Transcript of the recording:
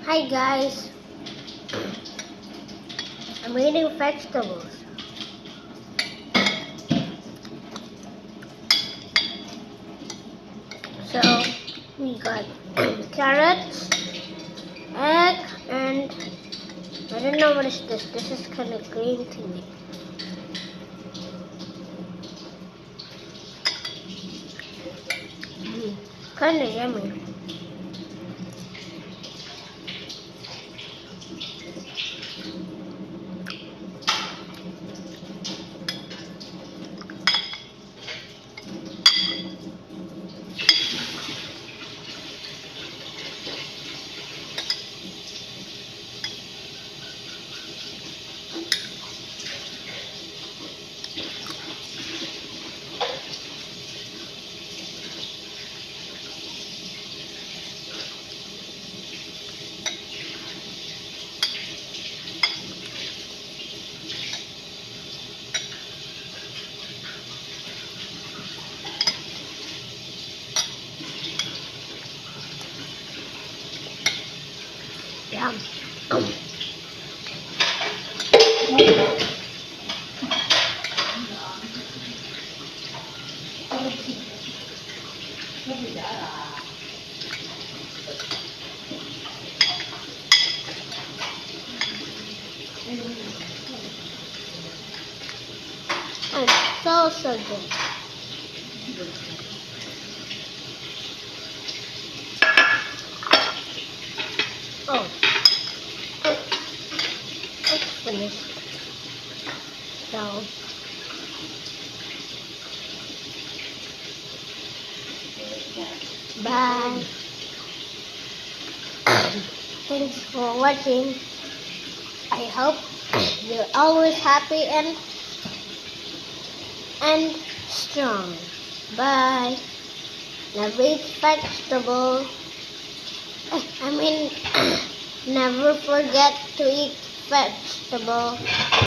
Hi guys, I'm eating vegetables. So we got carrots, egg, and I don't know what is this. This is kind of green thingy. Kind of yummy. Yum. And so good. Oh, it's finished. So, bye. Thanks for watching. I hope you're always happy and strong. Bye. Never eat vegetables. I mean, never forget to eat vegetables.